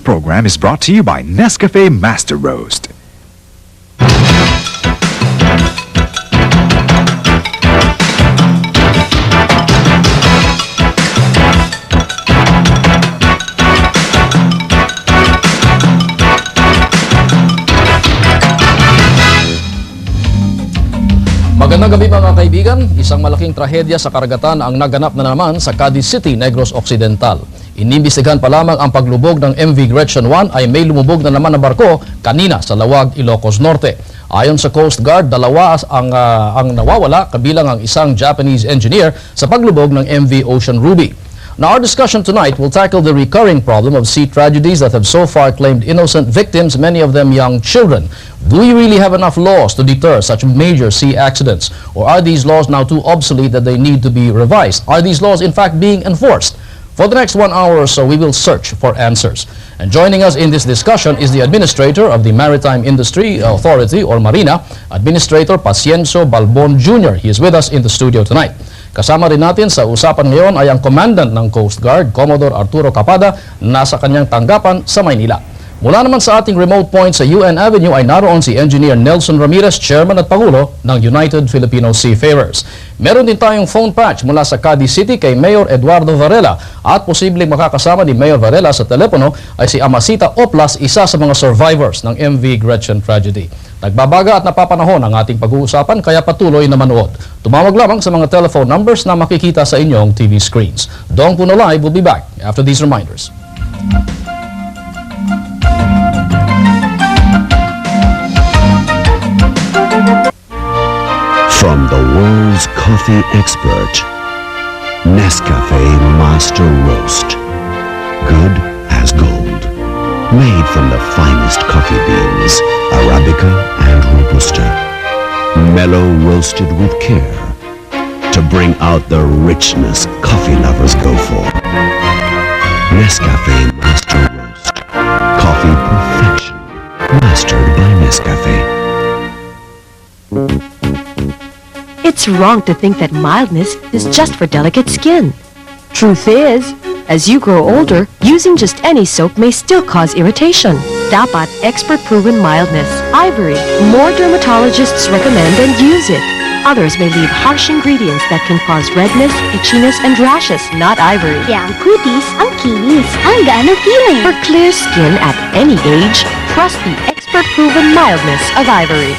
program is brought to you by Nescafe Master Roast. Magandang gabi mga kaibigan, isang malaking trahedya sa karagatan ang naganap na naman sa Cadiz City, Negros Occidental. Inimbestigahan pa lamang ang paglubog ng MV Gretchen 1 ay may lumubog na naman na barko kanina sa Lawag, Ilocos Norte. Ayon sa Coast Guard, dalawa ang nawawala kabilang ang isang Japanese engineer sa paglubog ng MV Ocean Ruby. Now, our discussion tonight will tackle the recurring problem of sea tragedies that have so far claimed innocent victims, many of them young children. Do we really have enough laws to deter such major sea accidents? Or are these laws now too obsolete that they need to be revised? Are these laws in fact being enforced? For the next 1 hour or so, we will search for answers. And joining us in this discussion is the Administrator of the Maritime Industry Authority, or Marina, Administrator Paciencio Balbon Jr. He is with us in the studio tonight. Kasama rin natin sa usapan ngayon ay ang Commandant ng Coast Guard, Commodore Arturo Capada, nasa kanyang tanggapan sa Maynila. Mula naman sa ating remote point sa UN Avenue ay naroon si Engineer Nelson Ramirez, Chairman at Pangulo ng United Filipino Seafarers. Meron din tayong phone patch mula sa Cadiz City kay Mayor Eduardo Varela at posibleng makakasama ni Mayor Varela sa telepono ay si Amasita Oplas, isa sa mga survivors ng MV Gretchen tragedy. Nagbabaga at napapanahon ang ating pag-uusapan kaya patuloy na manood. Tumawag lamang sa mga telephone numbers na makikita sa inyong TV screens. Dong Puno Live will be back after these reminders. From the world's coffee expert, Nescafe Master Roast. Good as gold. Made from the finest coffee beans, Arabica and Robusta. Mellow roasted with care to bring out the richness coffee lovers go for. Nescafe Master Roast. Coffee perfection. Mastered by Nescafe. It's wrong to think that mildness is just for delicate skin. Truth is, as you grow older, using just any soap may still cause irritation. Dapat expert-proven mildness. Ivory. More dermatologists recommend and use it. Others may leave harsh ingredients that can cause redness, itchiness, and rashes, not Ivory. Kaya ang kutis, ang kinis, ang gaan ng feeling. For clear skin at any age, trust the expert-proven mildness of Ivory.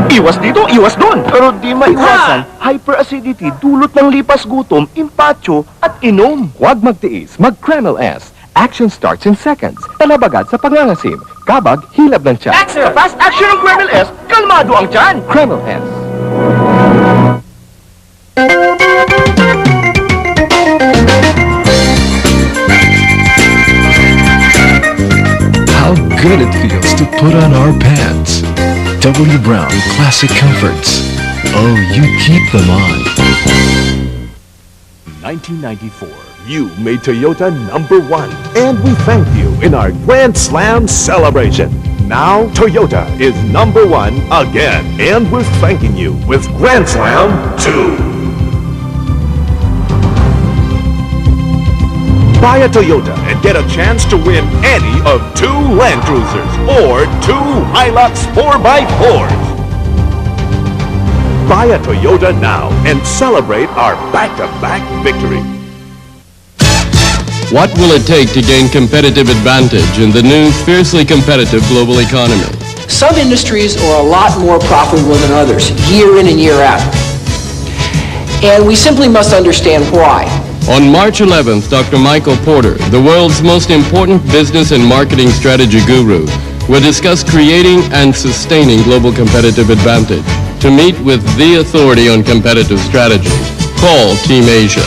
Iwas dito, iwas doon. Pero di maiwasan, hyperacidity, dulot ng lipas gutom, impatyo, at inom. Huwag magtiis, mag-Kreml S. Action starts in seconds. Panabagat sa pangangasim. Kabag, hilab ng tiyan. Sa fast action ng Kreml S, kalmado ang tiyan. Kreml S. How good it feels to put on our pants. W. Brown Classic Comforts. Oh, you keep them on. 1994, you made Toyota #1, and we thank you in our Grand Slam celebration. Now, Toyota is #1 again, and we're thanking you with Grand Slam 2. Buy a Toyota and get a chance to win any of 2 Land Cruisers or 2 Hilux 4x4s. Buy a Toyota now and celebrate our back-to-back victory. What will it take to gain competitive advantage in the new, fiercely competitive global economy? Some industries are a lot more profitable than others, year in and year out. And we simply must understand why. On March 11th, Dr. Michael Porter, the world's most important business and marketing strategy guru, will discuss creating and sustaining global competitive advantage. To meet with the authority on competitive strategy, call Team Asia.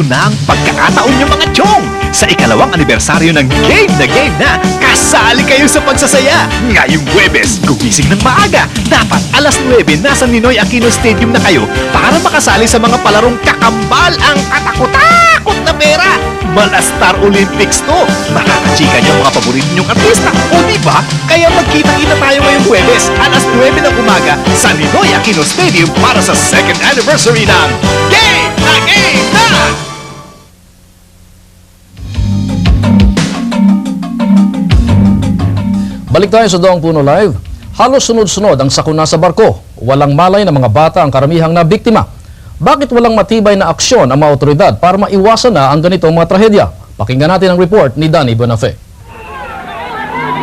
Na ang pagkakataon niyo mga chong! Sa ikalawang anibersaryo ng game na kasali kayo sa pagsasaya! Ngayong Huwebes, gumising ng maaga! Dapat alas 9 nasa Ninoy Aquino Stadium na kayo para makasali sa mga palarong kakambal ang katakot-takot na pera! Mala Star Olympics to! Makakachika niyo ang mga paborito niyong artista! O diba? Kaya magkita-kita tayo ngayong Huwebes, alas 9 ng umaga sa Ninoy Aquino Stadium para sa second anniversary ng Game na! Balik tayo sa Daang Puno Live. Halos sunod-sunod ang sakuna sa barko. Walang malay na mga bata ang karamihang na biktima. Bakit walang matibay na aksyon ang mga otoridad para maiwasan na ang ganitong mga trahedya? Pakinggan natin ang report ni Danny Bonafe.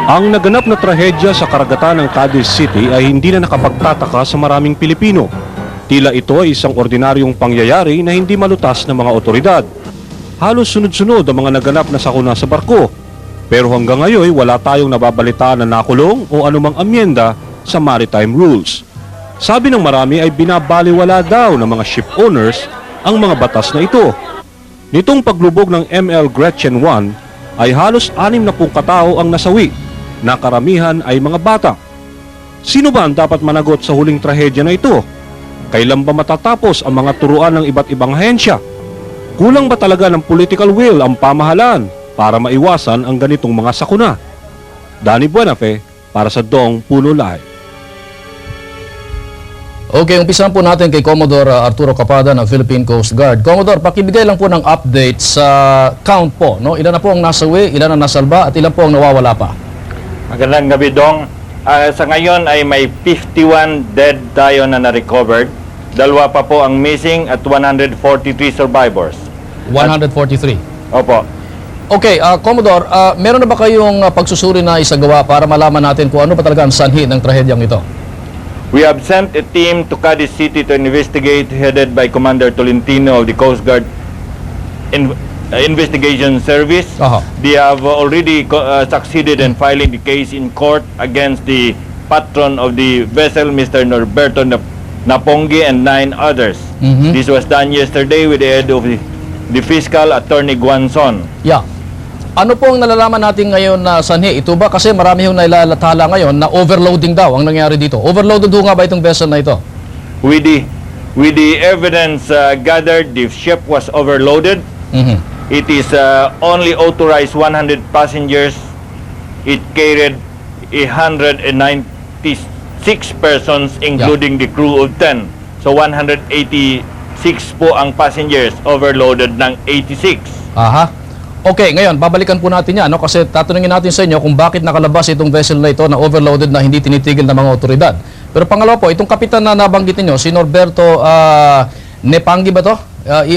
Ang naganap na trahedya sa karagatan ng Cadiz City ay hindi na nakapagtataka sa maraming Pilipino. Tila ito ay isang ordinaryong pangyayari na hindi malutas ng mga otoridad. Halos sunod-sunod ang mga naganap na sakuna sa barko. Pero hanggang ngayon wala tayong nababalitaan na nakulong o anumang amyenda sa maritime rules. Sabi ng marami ay binabaliwala daw ng mga ship owners ang mga batas na ito. Nitong paglubog ng ML Gretchen 1 ay halos 60 katao ang nasawi, na karamihan ay mga bata. Sino ba ang dapat managot sa huling trahedya na ito? Kailan ba matatapos ang mga turuan ng iba't ibang ahensya? Kulang ba talaga ng political will ang pamahalaan para maiwasan ang ganitong mga sakuna? Danny Buenafe para sa Daang Puno Live. Okay, umpisahan po natin kay Commodore Arturo Capada ng Philippine Coast Guard. Commodore, pakibigay lang po ng update sa count po, no? Ilan na po ang nasawi, ilan ang nasalba, at ilan po ang nawawala pa? Magandang gabi, Dong. Sa ngayon ay may 51 dead tayo na na-recovered. Dalawa pa po ang missing at 143 survivors. 143? Opo. Okay, Commodore, meron na ba kayong pagsusuri na isagawa para malaman natin kung ano pa talaga ang sanhi ng trahedyang ito? We have sent a team to Cadiz City to investigate, headed by Commander Tolentino of the Coast Guard Investigation Service. They have already succeeded in filing the case in court against the patron of the vessel, Mr. Norberto Napongi, and 9 others. This was done yesterday with the head of the Fiscal Attorney Guanzon. Yeah. Ano po ang nalalaman natin ngayon na sanhi? Ito ba kasi marami yung nailalathala ngayon na overloading daw ang nangyari dito? Overloaded ho nga ba itong vessel na ito? With the evidence gathered, the ship was overloaded. It is only authorized 100 passengers. It carried 196 persons, including the crew of 10. So 186 po ang passengers, overloaded ng 86. Aha. Okay, ngayon, babalikan po natin yan, no? Kasi tatanungin natin sa inyo kung bakit nakalabas itong vessel na ito na overloaded na hindi tinitigil ng mga otoridad. Pero pangalawa po, itong kapitan na nabanggit ninyo, si Norberto Nepangi ba to?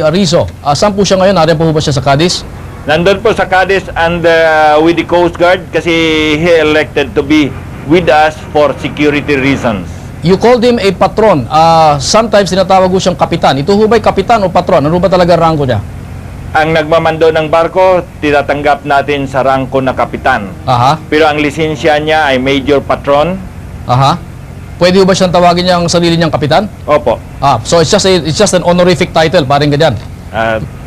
Arizo. Saan po siya ngayon? Nariyan po ba siya sa Cadiz? Nandun po sa Cadiz and with the Coast Guard kasi he elected to be with us for security reasons. You called him a patron. Sometimes tinatawag ko siyang kapitan. Ito ho ba'y kapitan o patron? Ano ba talaga rango niya? Ang nagmamando ng barko, tinatanggap natin sa rangko na kapitan. Aha. Pero ang lisensya niya ay major patron. Aha. Pwede ba siyang tawagin niya ang sarili niyang kapitan? Opo. So it's just an honorific title, parang ganyan.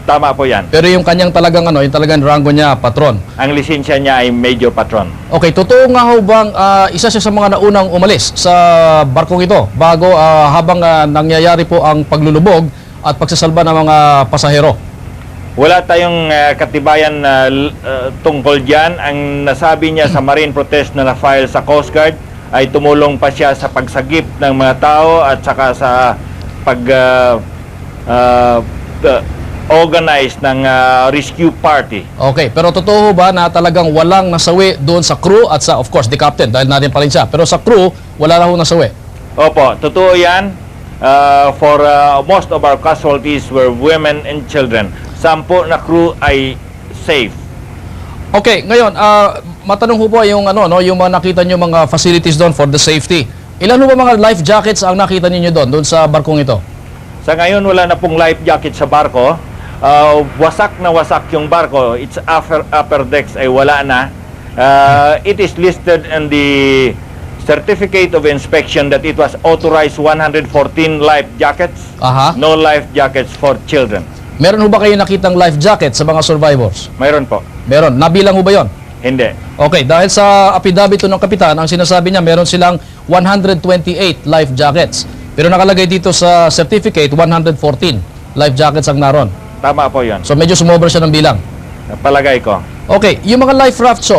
Tama po yan. Pero yung kanyang talagang yung talagang rango niya, patron. Ang lisensya niya ay major patron. Okay, totoo nga ho bang isa siya sa mga naunang umalis sa barkong ito bago habang nangyayari po ang paglulubog at pagsasalba ng mga pasahero? Wala tayong katibayan tungkol dyan. Ang nasabi niya sa marine protest na na-file sa Coast Guard ay tumulong pa siya sa pagsagip ng mga tao at saka sa organize ng rescue party. Okay, pero totoo ba na talagang walang nasawi doon sa crew at sa, of course, the captain, dahil natin pa rin siya. Pero sa crew, wala na ho nasawi? Opo, totoo yan. Most of our casualties were women and children. 10 na crew ay safe. Okay, ngayon, matanong ho po yung, yung mga nakita nyo mga facilities doon for the safety. Ilan ho ba mga life jackets ang nakita niyo doon sa barkong ito? Sa ngayon, wala na pong life jacket sa barko. Wasak na wasak yung barko. Its upper decks ay wala na. It is listed in the certificate of inspection that it was authorized 114 life jackets. No life jackets for children. Meron ho ba kayo nakitang life jacket sa mga survivors? Mayroon po. Meron. Nabilang ho ba yon? Hindi. Okay, dahil sa apidabito ng kapitan, ang sinasabi niya meron silang 128 life jackets. Pero nakalagay dito sa certificate, 114 life jackets ang naroon. Tama po yon. So medyo sumobra siya ng bilang. Palagay ko. Okay, yung mga life rafts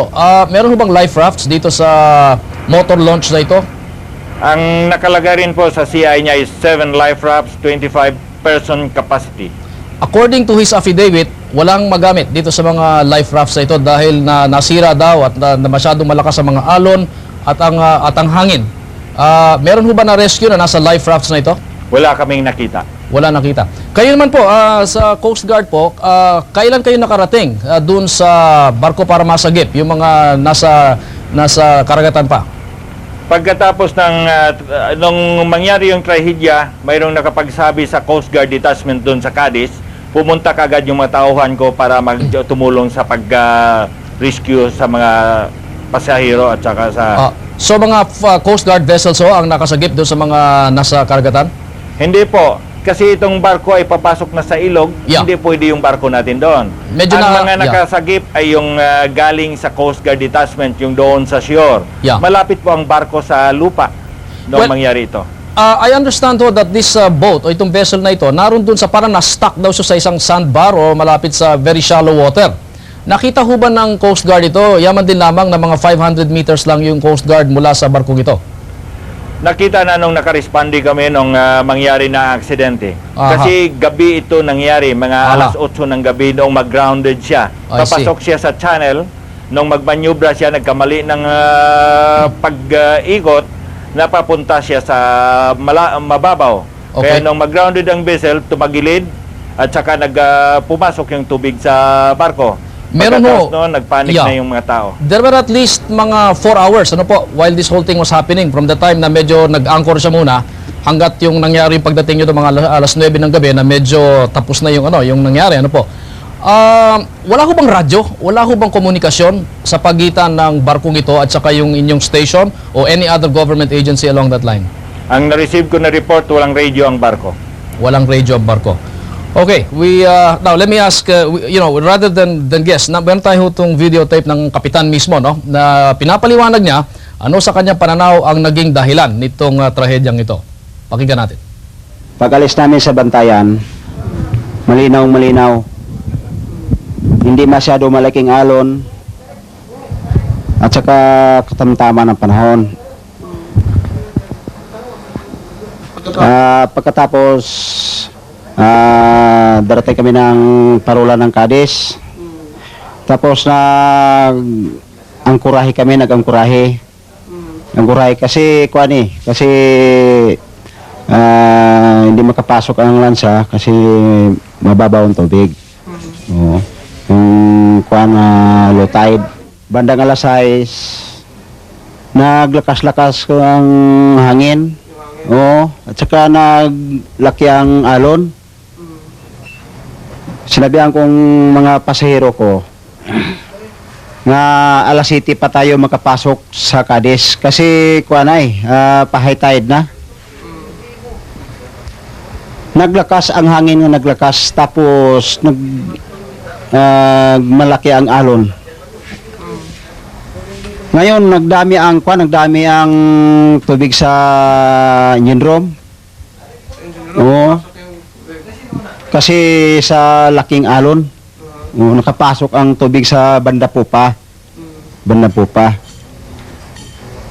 meron ho bang life rafts dito sa motor launch na ito? Ang nakalagay rin po sa CI niya is 7 life rafts, 25 person capacity. According to his affidavit, walang magamit dito sa mga life rafts na ito dahil nasira daw at na masyadong malakas sa mga alon at ang hangin. Meron ho ba na rescue na nasa life rafts na ito? Wala kaming nakita. Wala nakita. Kayo naman po, sa Coast Guard po, kailan kayo nakarating doon sa barko para masagip, yung mga nasa karagatan pa? Pagkatapos nung mangyari yung trahedya, mayroong nakapagsabi sa Coast Guard Detachment doon sa Cadiz, pumunta kagad yung mga tauhan ko para tumulong sa pag-rescue sa mga pasahero at saka sa... So mga Coast Guard vessels ang nakasagip doon sa mga nasa karagatan? Hindi po. Kasi itong barko ay papasok na sa ilog, hindi pwede yung barko natin doon. Ang mga nakasagip ay yung galing sa Coast Guard Detachment, yung doon sa shore. Malapit po ang barko sa lupa noong mangyari ito. I understand ho that this boat o itong vessel na ito, naroon doon sa parang na-stuck daw siya sa isang sandbar o malapit sa very shallow water. Nakita ho ba ng Coast Guard ito? Yaman din lamang na mga 500 meters lang yung Coast Guard mula sa barkong ito. Nakita na nung nakarespondi kami nung mangyari na aksidente. Kasi gabi ito nangyari, mga alas 8 ng gabi noong mag-grounded siya. Papasok siya sa channel, nung magmanyubra siya, nagkamali ng pag-ikot, napapunta siya sa mababaw. Kaya nung mag-grounded ang vessel, tumagilid, at saka pumasok yung tubig sa barko. Meron ho. Nagpanik na yung mga tao. There were at least mga 4 hours while this whole thing was happening, from the time na medyo nag-anchor siya muna hanggat yung nangyari yung pagdating nyo mga alas 9 ng gabi na medyo tapos na yung nangyari. Wala ho bang radyo? Wala ho bang komunikasyon sa pagitan ng barkong ito at saka yung inyong station o any other government agency along that line? Ang na-receive ko na report, walang radio ang barko. Walang radio ang barko. Okay, now let me ask, rather than guess, meron tayo itong videotape ng kapitan mismo, na pinapaliwanag niya ano sa kanyang pananaw ang naging dahilan nitong trahedyang ito. Pakinggan natin. Pag-alis namin sa bantayan, malinaw. Hindi masyado malaking alon at saka katamtama ng panahon. Pagkatapos darating kami ng parola ng Cadiz. Tapos nag-angkurahe kami kasi kasi hindi makapasok ang lansa kasi mababaw ang tubig. Yung low tide. Bandang alas 6 naglakas-lakas ang hangin. At saka naglaki ang alon. Sinabihan kong mga pasahero ko na alas 7 pa tayo makapasok sa Cadiz kasi pa-high tide na. Naglakas ang hangin tapos malaki ang alon. Ngayon nagdami ang tubig sa engine room. Kasi sa laking alon, nakapasok ang tubig sa banda pupa.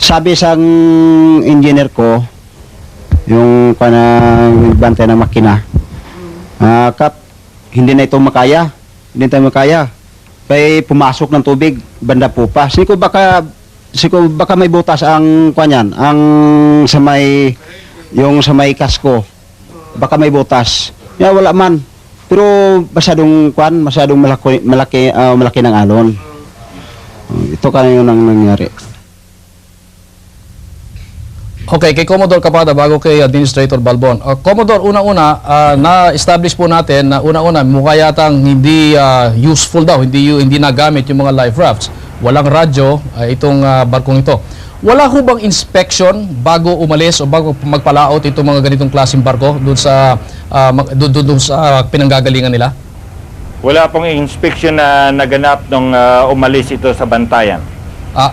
Sabi sang engineer ko, yung bantay ng makina, hindi na ito makaya. Kaya pumasok ng tubig banda pupa. Sino ko baka siguro baka may butas ang kanyan, ang sa may yung sa may kasko. Baka may butas. Ya wala man. Pero masyadong malaki ng alon. Ito kanyo nang nangyari. Okay, kay Commodore Capada bago kay Administrator Balbon. Commodore, una-una, na-establish po natin na una-una mukha yatang hindi useful daw, hindi nagamit yung mga life rafts. Walang radyo itong barkong ito. Wala ho bang inspection bago umalis o bago magpalaot itong mga ganitong klaseng barko doon sa pinanggagalingan nila? Wala pong inspection na naganap nung umalis ito sa bantayan.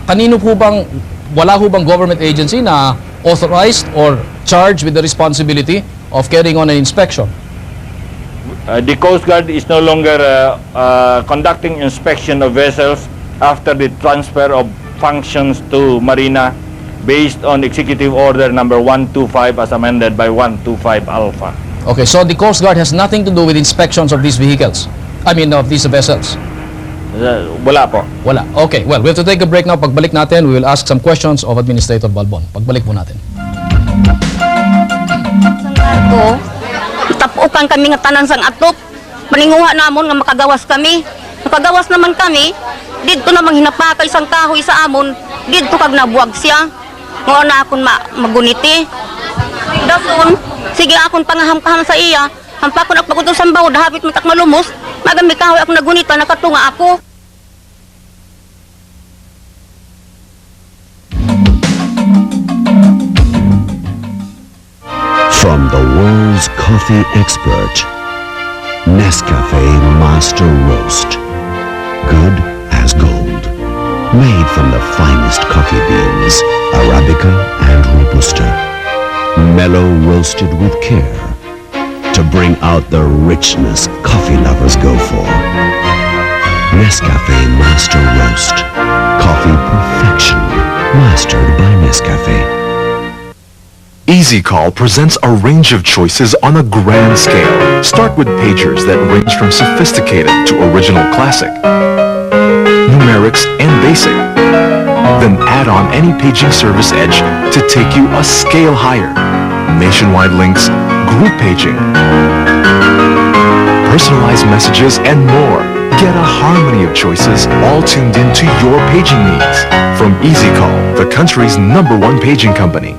Kanino po bang, wala ho bang government agency na authorized or charged with the responsibility of carrying on an inspection? The Coast Guard is no longer conducting inspection of vessels after the transfer of functions to Marina based on Executive Order number 125 as amended by 125 Alpha. Okay, so the Coast Guard has nothing to do with inspections of these vehicles? I mean, of these vessels? Wala po. Wala. Okay, well, we have to take a break now. Pagbalik natin, we will ask some questions of Administrator Balbon. Pagbalik po natin. Ko, tapukan kami nga tanan sang atop. Maninguha namon nga makagawas kami. Makagawas naman kami, didto namang hinapakay sang kahoy sa amon, didto kag nabuwag siya. Ngo na akon maguniti. Dason, sige akon pangahamkahan sa iya. Hampakon ak pagudto sa bawod, habit matak malumos. Magami kahoy ako nagunita, nakatunga ako. From the world's coffee expert, Nescafe Master Roast. Good as gold. Made from the finest coffee beans, Arabica and Robusta. Mellow roasted with care to bring out the richness coffee lovers go for. Nescafe Master Roast. Coffee perfection. Mastered by Nescafe. Easy Call presents a range of choices on a grand scale. Start with pagers that range from sophisticated to original classic, numerics and basic. Then add on any paging service edge to take you a scale higher. Nationwide links, group paging, personalized messages, and more. Get a harmony of choices all tuned into your paging needs. From Easy Call, the country's #1 paging company.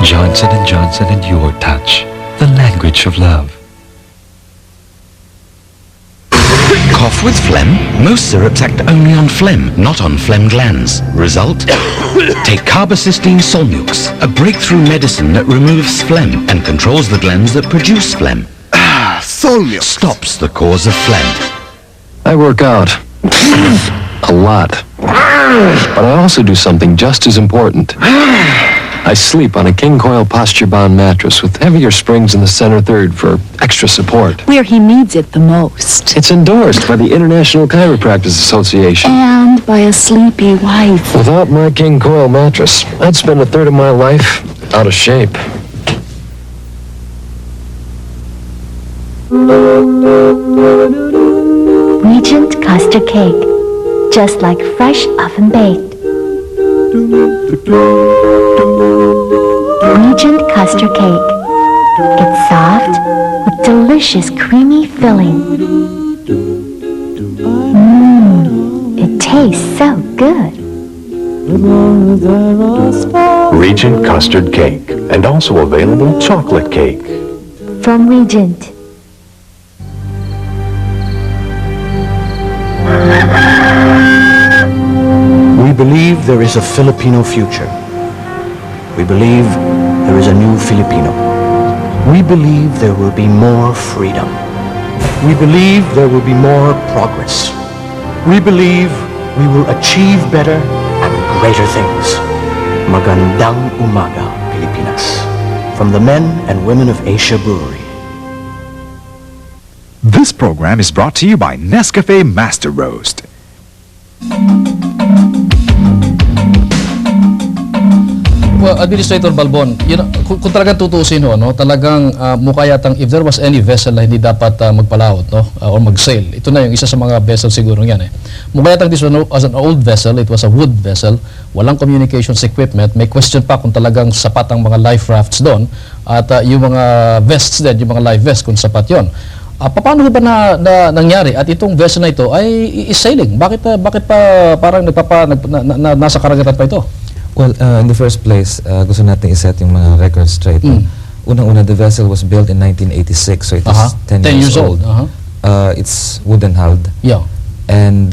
Johnson & Johnson and your touch, the language of love. Cough with phlegm? Most syrups act only on phlegm, not on phlegm glands. Result? Take Carbacysteine Solmux, a breakthrough medicine that removes phlegm and controls the glands that produce phlegm. Solmux stops the cause of phlegm. I work out. A lot. But I also do something just as important. I sleep on a king coil posture-bound mattress with heavier springs in the center third for extra support. Where he needs it the most. It's endorsed by the International Chiropractic Association. And by a sleepy wife. Without my king coil mattress, I'd spend a third of my life out of shape. Regent custard cake. Just like fresh oven baked. Regent custard cake. It's soft with delicious creamy filling. It tastes so good. Regent custard cake, and also available chocolate cake. From Regent. We believe there is a Filipino future. We believe there is a new Filipino. We believe there will be more freedom. We believe there will be more progress. We believe we will achieve better and greater things. Magandang umaga, Pilipinas. From the men and women of Asia Brewery. This program is brought to you by Nescafe Master Roast. Well, Administrator Balbon, kung talagang tutusin no, talagang mukha yatang if there was any vessel na hindi dapat magpalaot no, or mag-sail, ito na yung isa sa mga vessel siguro yan eh. Mukha yatang this was as an old vessel, it was a wood vessel, walang communications equipment, may question pa kung talagang sapat ang mga life rafts doon, at yung mga vests din, yung mga life vests kung sapat yon. Paano ba nangyari at itong vessel na ito ay is-sailing? Bakit pa parang nasa karagatan pa ito? Well, in the first place, gusto natin iset yung mga records straight. Unang-una, the vessel was built in 1986, so it is 10 years old. It's wooden hulled. Yeah. And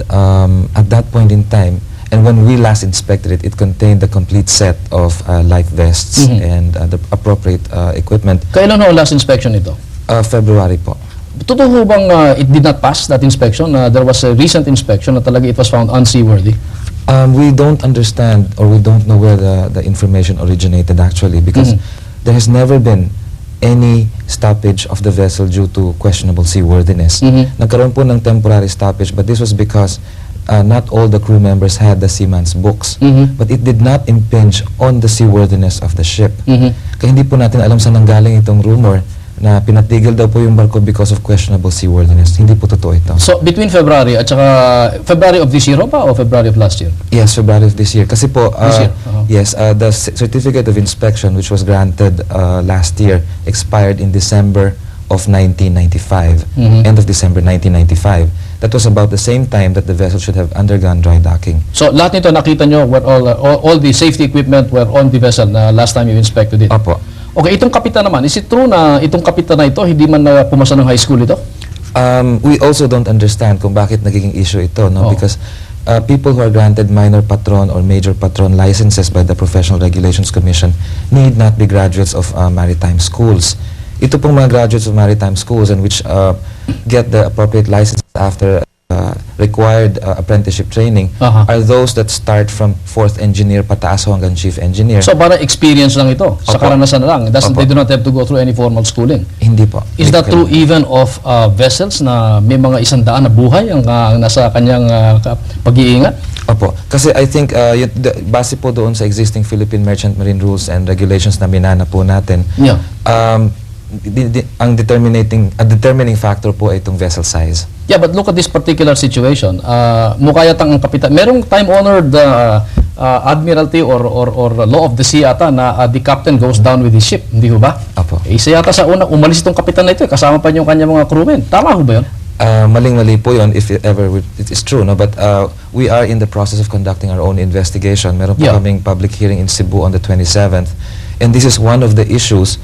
at that point in time, and when we last inspected it, it contained the complete set of life vests and the appropriate equipment. Kailan ho last inspection ito? February po. Totoo bang it did not pass that inspection? There was a recent inspection na talaga it was found unseaworthy? We don't understand or we don't know where the information originated actually, because there has never been any stoppage of the vessel due to questionable seaworthiness. Nagkaroon po ng temporary stoppage, but this was because not all the crew members had the seaman's books. But it did not impinge on the seaworthiness of the ship. Kaya hindi po natin alam saan nanggaling itong rumor na pinatigil daw po yung barko because of questionable seaworthiness. Hindi po totoo ito. So, between February at saka February of this year ba o February of last year? Yes, February of this year. Kasi po, yes, the certificate of inspection which was granted last year expired in December of 1995, end of December 1995. That was about the same time that the vessel should have undergone dry docking. So, lahat nito nakita nyo where all the safety equipment were on the vessel na last time you inspected it? Opo. Okay, itong kapitan naman, is it true na itong kapitan na ito, hindi man pumasa ng high school ito? We also don't understand kung bakit nagiging issue ito, no? Because people who are granted minor patron or major patron licenses by the Professional Regulations Commission need not be graduates of maritime schools. Ito pong mga graduates of maritime schools and which get the appropriate license after required apprenticeship training are those that start from 4th engineer pataas hanggang chief engineer. So para experience lang ito, sa karanasan lang. They do not have to go through any formal schooling. Hindi po. Is that true even of vessels na may mga 100 na buhay ang nasa kanyang pag-iingat? Opo. Kasi I think base po doon sa existing Philippine Merchant Marine Rules and Regulations na minana po natin, ang determining factor po ay itong vessel size. Yeah, but look at this particular situation. Mukha yatang ang kapitan. Merong time-honored admiralty or law of the sea ata na the captain goes down with his ship. Hindi ho ba? Apo. Isa yata sa una, umalis itong kapitan na ito. Kasama pa yung kanya mga crewmen. Tama ho ba yun? Maling-mali po yun if ever it is true. No? But we are in the process of conducting our own investigation. Meron po kaming public hearing in Cebu on the 27th. And this is one of the issues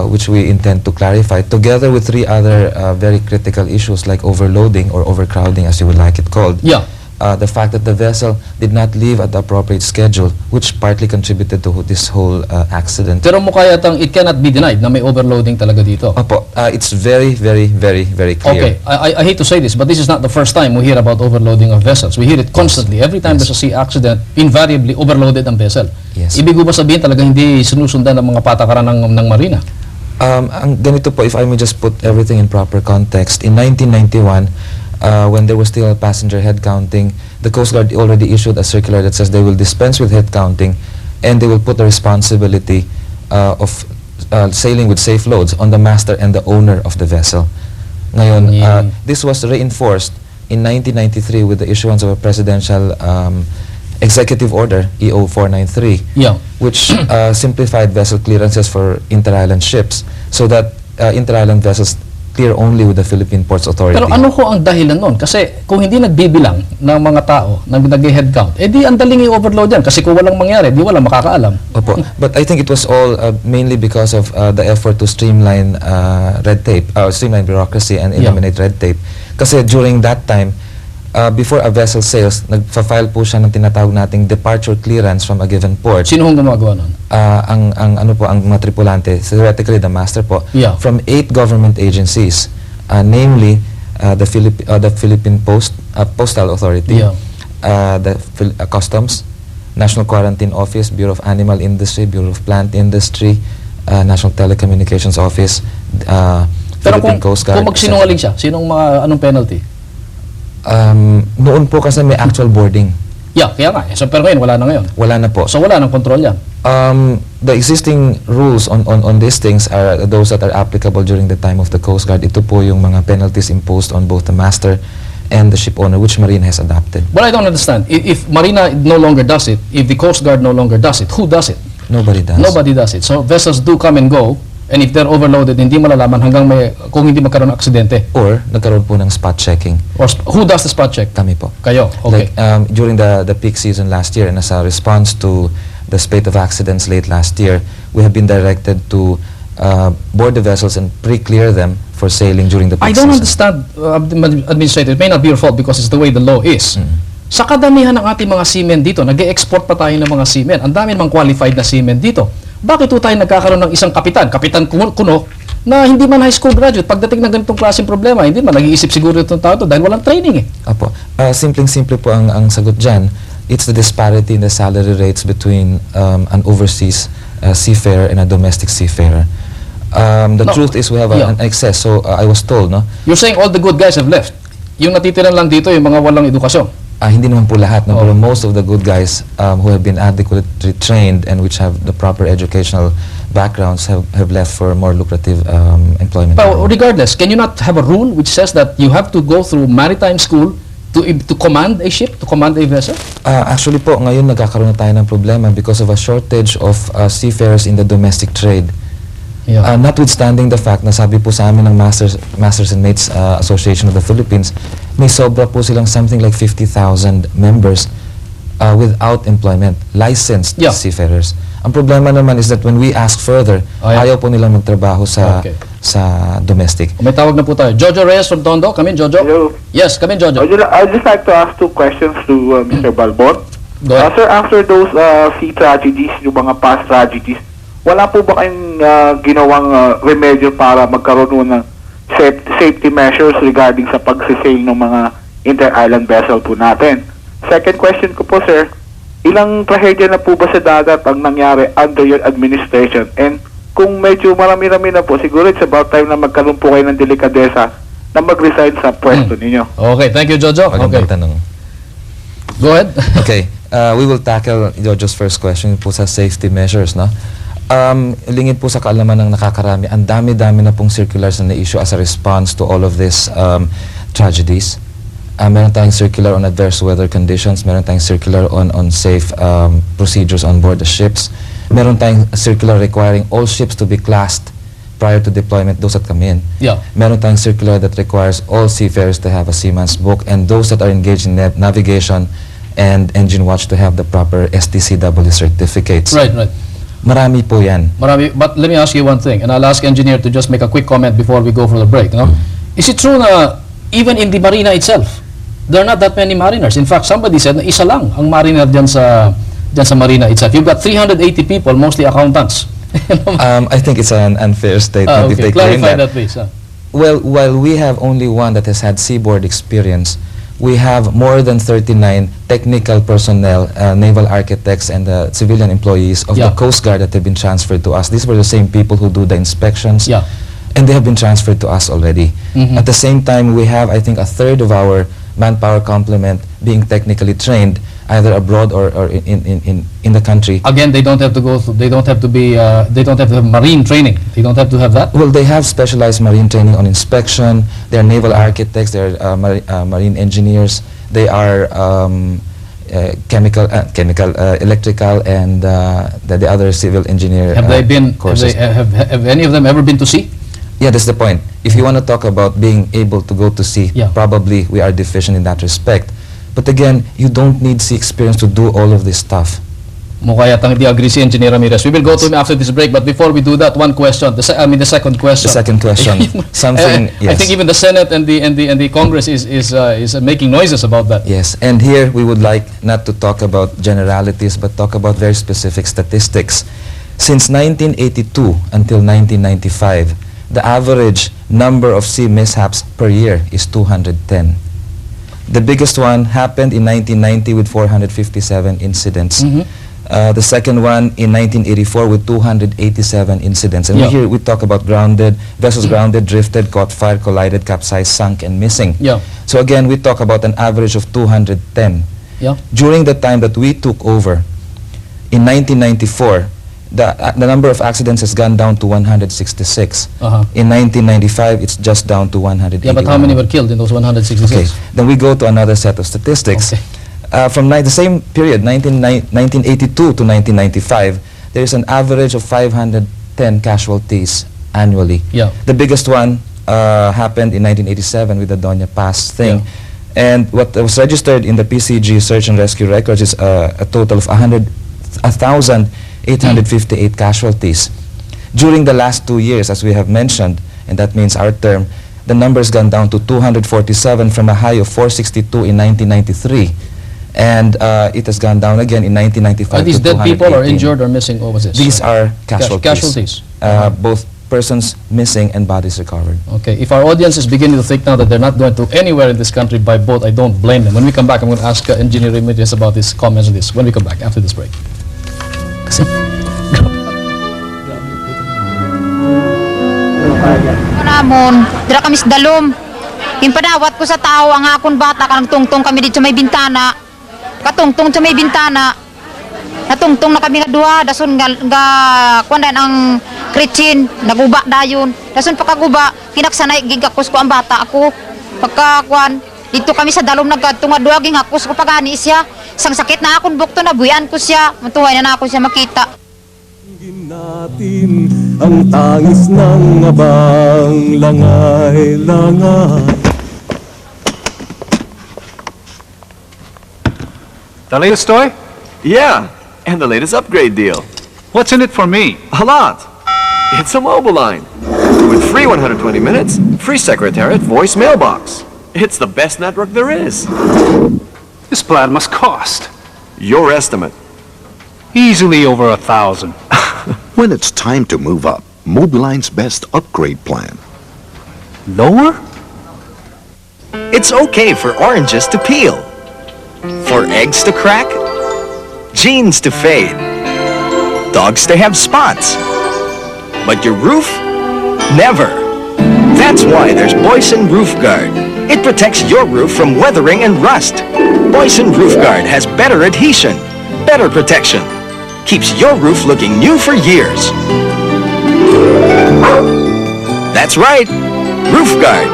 which we intend to clarify, together with 3 other very critical issues like overloading or overcrowding, as you would like it called. Yeah. The fact that the vessel did not leave at the appropriate schedule, which partly contributed to this whole accident. Pero mukha yatang it cannot be denied na may overloading talaga dito. Opo, it's very, very, very, very clear. Okay, I hate to say this, but this is not the first time we hear about overloading of vessels. We hear it constantly. Every time there's a sea accident, invariably overloaded ang vessel. Yes. Ibig ba sabihin talagang hindi sinusundan ng mga patakaran ng marina? Ang ganito po, if I may just put everything in proper context, in 1991, when there was still passenger head counting, the Coast Guard already issued a circular that says they will dispense with head counting and they will put the responsibility of sailing with safe loads on the master and the owner of the vessel. Ngayon, this was reinforced in 1993 with the issuance of a presidential executive order, EO 493, which simplified vessel clearances for inter-island ships so that inter-island vessels clear only with the Philippine Ports Authority. Pero ano ho ang dahilan nun? Kasi kung hindi nagbibilang ng mga tao, nag-head count, di ang daling i-overload yan. Kasi kung walang mangyari, di walang makakaalam. Opo. But I think it was all mainly because of the effort to streamline red tape, streamline bureaucracy and eliminate red tape. Kasi during that time, before a vessel sails, nagfa-file po siya ng tinatawag nating departure clearance from a given port. Sino hong gumagawa nun? Ang mga tripulante, theoretically the master po, Yeah. from 8 government agencies, namely the Philippine Postal Authority, Customs, National Quarantine Office, Bureau of Animal Industry, Bureau of Plant Industry, National Telecommunications Office, Pero Philippine Coast Guard. kung magsinungaling siya, anong penalty? Noon po kasi may actual boarding. Yeah, kaya nga. So, pero ngayon, wala na ngayon. Wala na po. So, wala nang control yan. The existing rules on these things are those that are applicable during the time of the Coast Guard. Ito po yung mga penalties imposed on both the master and the ship owner, which Marine has adopted. But I don't understand. If Marina no longer does it, if the Coast Guard no longer does it, who does it? Nobody does. Nobody does it. So, vessels do come and go, and if they're overloaded, hindi malalaman hanggang kung hindi magkaroon ng aksidente. Or nagkaroon po ng spot checking. Or who does the spot check? Kami po. Kayo? Okay. Like, during the peak season last year, and as a response to the spate of accidents late last year, we have been directed to board the vessels and pre-clear them for sailing during the peak I don't season. understand, Administrator. It may not be your fault because it's the way the law is. Sa kadamihan ng ating mga seamen dito, nag-e-export pa tayo ng mga seamen. Ang dami namang qualified na seamen dito. Bakit po tayo nagkakaroon ng isang kapitan Kuno, na hindi man high school graduate? Pagdating ng ganitong klaseng problema, hindi man nag-iisip siguro itong tao to dahil walang training eh. Apo. Simpleng-simple po ang sagot dyan. It's the disparity in the salary rates between an overseas seafarer and a domestic seafarer. The truth is we have an excess. So I was told, no? You're saying all the good guys have left. Yung natitira lang dito, yung mga walang edukasyon. Hindi naman po lahat, no? Pero most of the good guys who have been adequately trained and which have the proper educational backgrounds have left for more lucrative employment. But regardless, can you not have a rule which says that you have to go through maritime school to command a ship, to command a vessel? Actually po, ngayon nagkakaroon na tayo ng problema because of a shortage of seafarers in the domestic trade. Notwithstanding the fact na sabi po sa amin ng Masters and Mates Association of the Philippines, may sobra po silang something like 50,000 members without employment, licensed seafarers. Ang problema naman is that when we ask further, ayaw po nilang magtrabaho sa domestic. May tawag na po tayo. Jojo Reyes from Tondo. Come in, Jojo. Hello. Yes, come in, Jojo. I'd just like to ask 2 questions to Mr. Balbon. Sir, after those sea tragedies, yung mga past tragedies, wala po ba kayong ginawang remedyo para magkaroon ng safety measures regarding sa pagsisail ng mga inter-island vessel po natin? Second question ko po, sir, ilang trahedya na po ba sa dagat ang nangyari under your administration? And kung medyo marami-rami na po, siguro it's about time na magkaroon po kayo ng delikadesa na mag-resign sa pwesto ninyo. Okay, thank you, Jojo. Okay. Go ahead. Okay, we will tackle Jojo's first question po sa safety measures, no? Lingid po sa kaalaman ng nakakarami, ang dami-dami na pong circulars na na-issue as a response to all of these tragedies. Meron tayong circular on adverse weather conditions, meron tayong circular on safe procedures on board the ships, meron tayong circular requiring all ships to be classed prior to deployment, those that come in. Meron tayong circular that requires all seafarers to have a seaman's book, and those that are engaged in navigation and engine watch to have the proper STCW certificates. Right. Marami po yan. Marami, but let me ask you one thing, and I'll ask engineer to just make a quick comment before we go for the break. No? Is it true na even in the marina itself, there are not that many mariners? In fact, somebody said na isa lang ang mariner dyan sa marina itself. You've got 380 people, mostly accountants. I think it's an unfair statement if they claim Clarify that. that, please. Well, while we have only one that has had seaboard experience, we have more than 39 technical personnel, naval architects, and civilian employees of the Coast Guard that have been transferred to us. These were the same people who do the inspections, and they have been transferred to us already. At the same time, we have, I think, a third of our manpower complement being technically trained, either abroad or in the country. Again, they don't have to go through, they don't have to have marine training. They don't have to have that? Well, they have specialized marine training on inspection. They are naval architects, they are marine engineers, they are electrical, and the other civil engineer courses. Have any of them ever been to sea? Yeah, that's the point. If you want to talk about being able to go to sea, probably we are deficient in that respect. But again, you don't need sea experience to do all of this stuff. Mukha yatang hindi agree si Engineer Ramirez. We will go to him after this break, but before we do that, one question. The second question. The second question. Something. I think even the Senate and the Congress is making noises about that. Yes, and here we would like not to talk about generalities, but talk about very specific statistics. Since 1982 until 1995, the average number of sea mishaps per year is 210. The biggest one happened in 1990 with 457 incidents. The second one in 1984 with 287 incidents. And here we talk about vessels grounded, drifted, caught fire, collided, capsized, sunk, and missing. So again, we talk about an average of 210. During the time that we took over, in 1994, the number of accidents has gone down to 166. In 1995, it's just down to 181. Yeah, but how many were killed in those 166? Okay, then we go to another set of statistics. From the same period, 1982 to 1995, there is an average of 510 casualties annually. The biggest one happened in 1987 with the Doña Paz thing. And what was registered in the PCG search and rescue records is a total of 1,858 casualties. During the last 2 years, as we have mentioned, and that means our term, the number's gone down to 247 from a high of 462 in 1993. And it has gone down again in 1995. Are these dead people or injured or missing? What was this? These are casualties. Casualties. Both persons missing and bodies recovered. Okay, if our audience is beginning to think now that they're not going to anywhere in this country by boat, I don't blame them. When we come back, I'm going to ask Engineer Ramirez about his comments on this. When we come back, after this break. Namon, dira kami sa dalom. Impadawat ko sa tao ang akon bata kanang tungtong kami dito sa may bintana. Katungtong sa may bintana. Natungtong na kami nga duha, dason nga kuandan ang Gretchen, naguba dayon. Dason pagkaguba, kinaksanay gigakos ko ang bata ako. Pagkakuan, dito kami sa dalom nagkadto nga duha gingakos ko pagani siya. Sang sakit na akon bukto na buyan ko siya. Matuhay na ako siya makita. Natin ang tangis ng abang langay-langay. The latest toy? Yeah, and the latest upgrade deal. What's in it for me? A lot. It's a mobile line with free 120 minutes, free secretariat voice mailbox. It's the best network there is. This plan must cost. Your estimate. Easily over 1,000. When it's time to move up, Mobiline's best upgrade plan. Lower? It's okay for oranges to peel, for eggs to crack, jeans to fade, dogs to have spots. But your roof? Never. That's why there's Boyson Roof Guard. It protects your roof from weathering and rust. Boyson Roof Guard has better adhesion, better protection. Keeps your roof looking new for years. That's right, Roof Guard.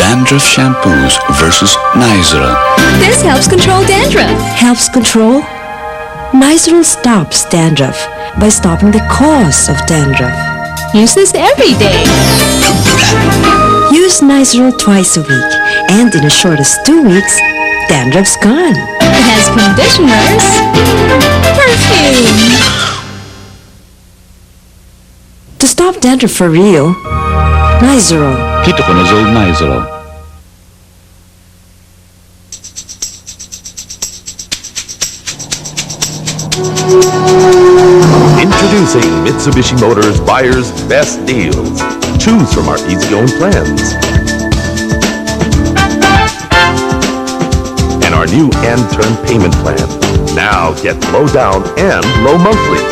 Dandruff shampoos versus Nizoral. This helps control dandruff. Helps control? Nizoral stops dandruff by stopping the cause of dandruff. Use this every day. Use Nizoral twice a week, and in as short as 2 weeks, dandruff's gone. It has conditioners, perfume. To stop dandruff for real, Nizoral. Ketoconazole Nizoral. Introducing Mitsubishi Motors Buyer's Best Deals. Choose from our easy-own plans. And our new end-term payment plan. Now get low down and low monthly.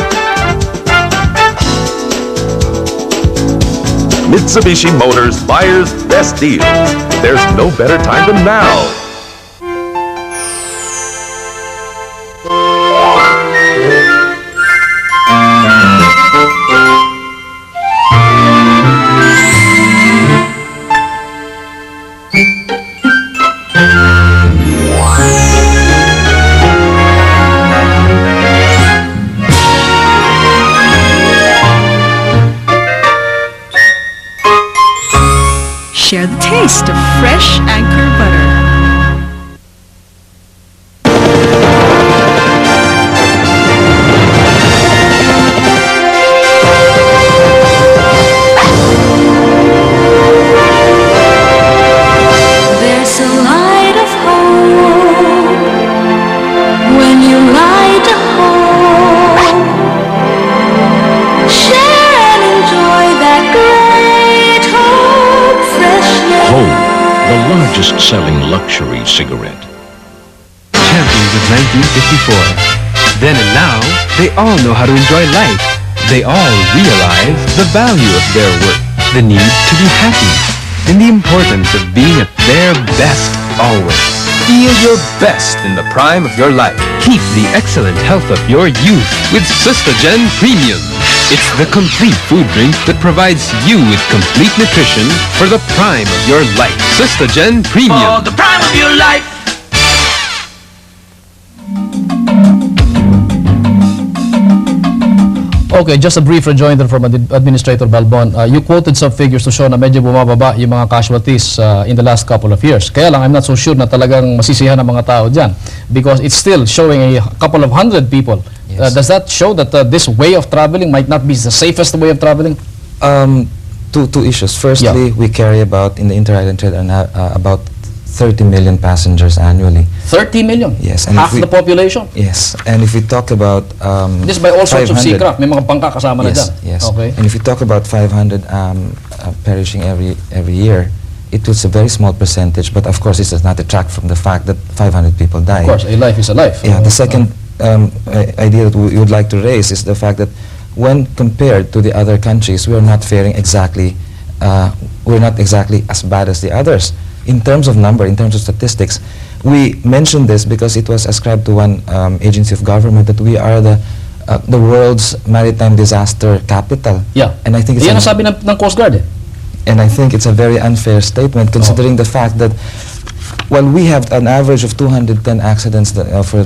Mitsubishi Motors Buyer's Best Deals. There's no better time than now. Share the taste of fresh Anchor butter. selling luxury cigarette. Champions of 1954. Then and now, they all know how to enjoy life. They all realize the value of their work, the need to be happy, and the importance of being at their best always. Feel your best in the prime of your life. Keep the excellent health of your youth with Cystogen Premium. It's the complete food drink that provides you with complete nutrition for the prime of your life. Cystogen Premium. For the prime of your life. Okay, just a brief rejoinder from Administrator Balbon. You quoted some figures to show na medyo bumababa yung mga casualties in the last couple of years. Kaya lang, I'm not so sure na talagang masisihan ng mga tao dyan because it's still showing a couple of hundred people. Yes. Does that show that this way of traveling might not be the safest way of traveling? Two issues. Firstly, we carry about, in the inter-island trade, about 30 million passengers annually. 30 million? Yes. And half the population? Yes. And if we talk about... this by all sorts of seacraft. May mga bangka kasama na dyan. Yes. Okay. And if we talk about 500 perishing every year, it was a very small percentage, but of course this does not detract from the fact that 500 people die. Of course, a life is a life. Yeah. The second idea that we would like to raise is the fact that when compared to the other countries, we are not faring exactly, we're not exactly as bad as the others. In terms of number, in terms of statistics, we mentioned this because it was ascribed to one agency of government that we are the world's maritime disaster capital. Yeah. And I think it's yan ang sabi ng Coast Guard. And I think it's a very unfair statement considering the fact that while we have an average of 210 accidents for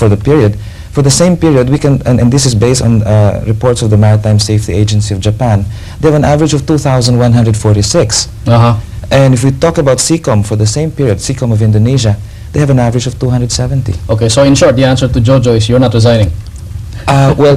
the period, for the same period, we can, and this is based on reports of the Maritime Safety Agency of Japan, they have an average of 2,146. And if we talk about SEACOM for the same period, SEACOM of Indonesia, they have an average of 270. Okay, so in short, the answer to Jojo is you're not resigning. We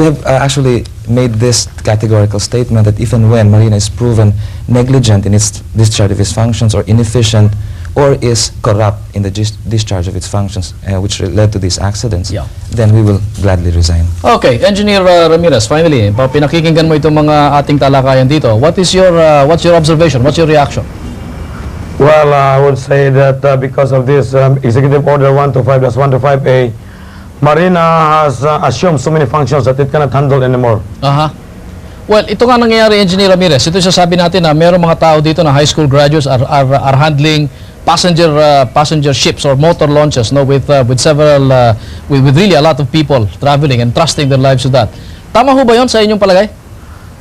have actually made this categorical statement that if and when Marina is proven negligent in its discharge of its functions or inefficient or is corrupt in the discharge of its functions, which led to these accidents, then we will gladly resign. Okay, Engineer Ramirez, finally, pinakikinggan mo itong mga ating talakayan dito. What's your observation? What's your reaction? Well, I would say that because of this Executive Order 125-125A, Marina has assumed so many functions that it cannot handle anymore. Well, ito nga nangyayari, Engineer Ramirez. Ito sasabi natin na mayroong mga tao dito na high school graduates are handling passenger ships or motor launches, no, with really a lot of people traveling and trusting their lives to that. Tama ho ba 'yon sa inyong palagay?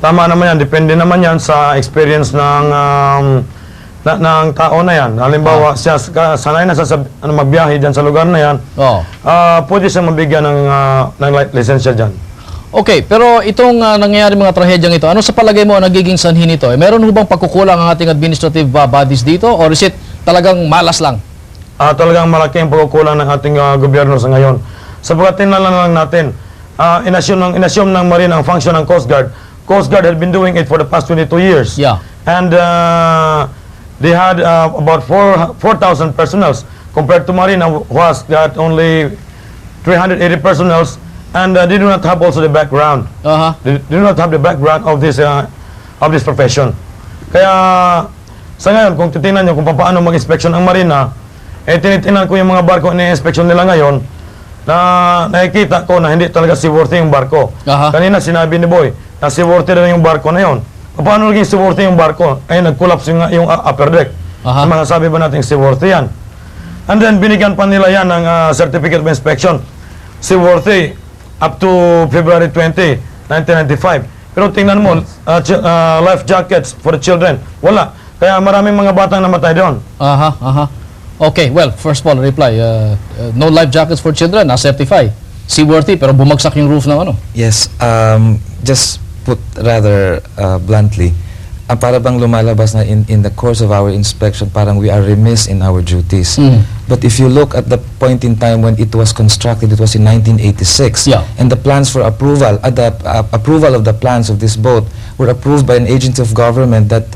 Tama naman yan. Depende naman yan sa experience ng tao na yan. Halimbawa, siya sanay na sa magbiyahe dyan sa lugar na yan. Pwede siya mabigyan ng lisensya dyan. Okay, pero itong nangyayari mga trahedyang ito, ano sa palagay mo ang nagiging sanhi nito? Meron ho bang pagkukulang ang ating administrative bodies dito or is it talagang malas lang? Talagang malaking pagkukulang ng ating gobyerno sa ngayon. Sapagkat tingnan lang natin, inassume ng Marine ang function ng Coast Guard. Coast Guard had been doing it for the past 22 years. Yeah. And they had about 4,000 personnels compared to Marine who has got only 380 personnels. And they do not have also the background. They do not have the background of this profession. Kaya sa ngayon, kung titingnan nyo kung paano mag-inspection ang Marina, tinitingnan ko yung mga barko na inspection nila ngayon, na nakikita ko na hindi talaga seaworthy yung barko. Kanina sinabi ni Boy na seaworthy rin yung barko na yon. Paano naging seaworthy yung barko? Ay nag-collapse yung upper deck. Masasabi ba natin seaworthy yan? And then binigyan pa nila yan ng certificate of inspection. Seaworthy up to February 20, 1995. Pero tingnan mo, life jackets for the children, wala. Kaya maraming mga batang namatay doon. Okay, well, first of all, reply. No life jackets for children, na-certify. Seaworthy, pero bumagsak yung roof ng ano. Yes, just put rather bluntly, para bang lumalabas na in the course of our inspection, parang we are remiss in our duties. But if you look at the point in time when it was constructed, it was in 1986. And the plans for approval, approval of the plans of this boat were approved by an agency of government that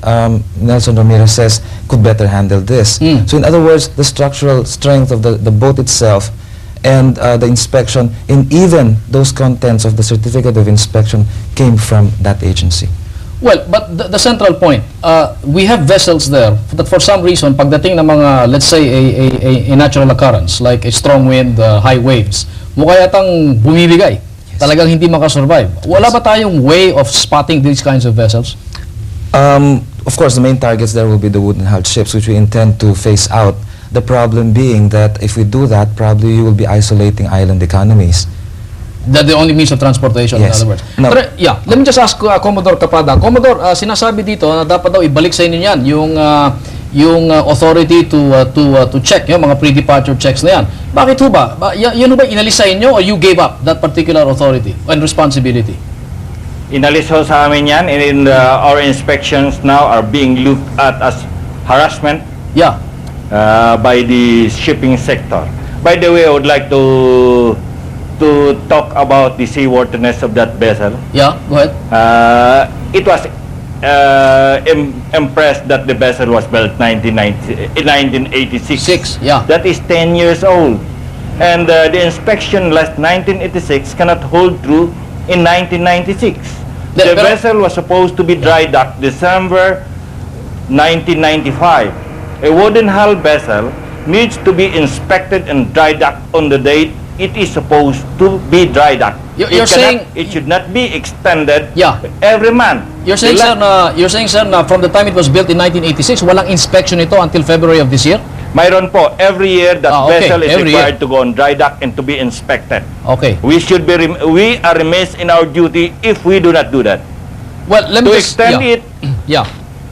Nelson Ramirez says could better handle this. So in other words, the structural strength of the boat itself and the inspection and even those contents of the certificate of inspection came from that agency. Well, but the central point, we have vessels there that for some reason, pagdating ng mga, let's say, a natural occurrence, like a strong wind, high waves, mukha yatang bumibigay. Talagang hindi makasurvive. Wala ba tayong way of spotting these kinds of vessels? Of course, the main targets there will be the wooden-hulled ships, which we intend to phase out. The problem being that if we do that, probably you will be isolating island economies. That the only means of transportation, Yes. in other words. No. Pero, yeah, let me just ask Commodore Capada. Commodore, sinasabi dito na dapat daw ibalik sa inyo yan, yung authority to check, yung mga pre-departure checks na yan. Bakit ho ba? Yan ho ba inalis sa inyo or you gave up that particular authority and responsibility? Inalis ho sa amin yan, and our inspections now are being looked at as harassment by the shipping sector. By the way, I would like to talk about the seaworthiness of that vessel. Yeah, go ahead. It was impressed that the vessel was built 1986. Yeah. That is 10 years old. And the inspection last 1986 cannot hold true in 1996. The vessel was supposed to be dry docked December 1995. A wooden hull vessel needs to be inspected and dry docked on the date it is supposed to be dry docked. You're saying it should not be extended every month. You're saying, sir, na from the time it was built in 1986, walang inspection ito until February of this year? Mayroon po. Every year that vessel is Every required to go on dry dock and to be inspected. Okay. We are remiss in our duty if we do not do that. Well, let me to just extend it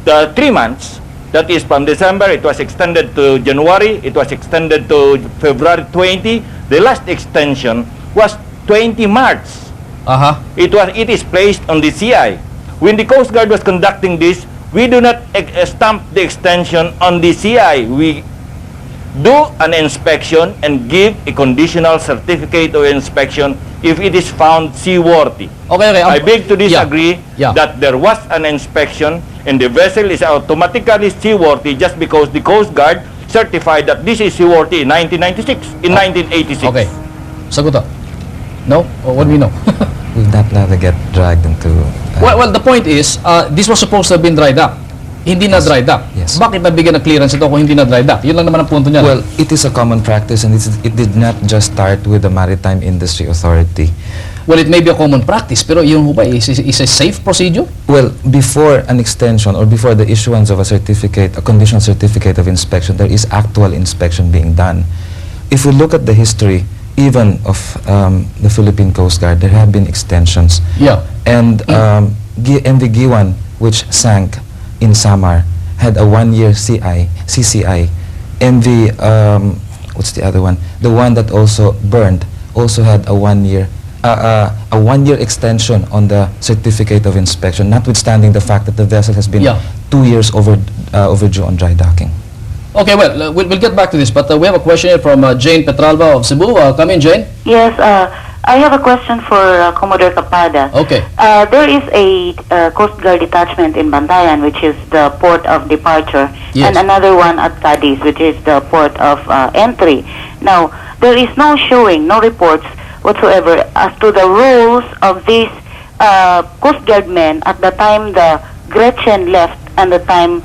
3 months, that is from December, it was extended to January, it was extended to February 20. The last extension was 20 March. It is placed on the CI. When the Coast Guard was conducting this, we do not stamp the extension on the CI. We do an inspection and give a conditional certificate of inspection if it is found seaworthy. Okay. I beg to disagree that there was an inspection and the vessel is automatically seaworthy just because the Coast Guard certified that this is seaworthy in 1996, in 1986. Okay. Sagot. No? Or what do we know? Will that never get dragged into... Well, the point is, this was supposed to have been dried up. Hindi na dried up. Yes. Bakit nabigyan ng clearance ito kung hindi na dried up? Yun lang naman ang punto niya. Well, it is a common practice and it did not just start with the Maritime Industry Authority. Well, it may be a common practice, pero yun ba is a safe procedure? Well, before an extension or before the issuance of a certificate, a conditional certificate of inspection, there is actual inspection being done. If we look at the history, even of the Philippine Coast Guard, there have been extensions. Yeah. And MV Giwan, which sank in Samar, had a 1-year CCI. MV, what's the other one? The one that also burned also had a 1-year extension on the certificate of inspection, notwithstanding the fact that the vessel has been 2 years overdue on dry docking. Okay, well, we'll get back to this, but we have a question here from Jane Petralva of Cebu. Come in, Jane. Yes, I have a question for Commodore Capada. Okay. There is a Coast Guard detachment in Bantayan, which is the port of departure, and another one at Cadiz, which is the port of entry. Now, there is no showing, no reports whatsoever as to the roles of these Coast Guard men at the time the Gretchen left and the time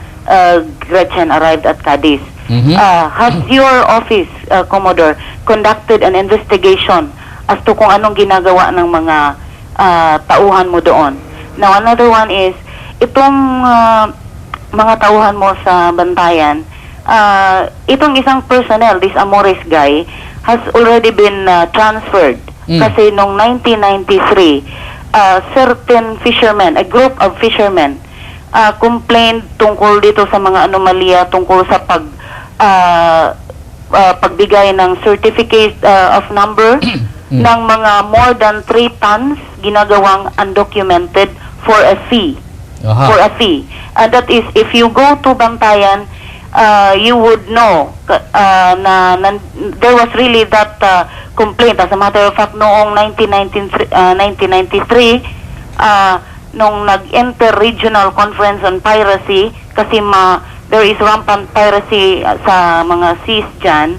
Gretchen arrived at Cadiz. Has your office, Commodore, conducted an investigation as to kung anong ginagawa ng mga tauhan mo doon? Now, another one is, itong mga tauhan mo sa Bantayan, itong isang personnel, this Amores guy, has already been transferred. Kasi noong 1993, certain fishermen, a group of fishermen, complained tungkol dito sa mga anomalya tungkol sa pagbigay ng certificate of number ng mga more than 3 tons ginagawang undocumented for a fee. For a fee. That is, if you go to Bantayan, you would know na there was really that complaint. As a matter of fact, noong 1993, nung nag-enter regional conference on piracy, kasi there is rampant piracy sa mga seas dyan.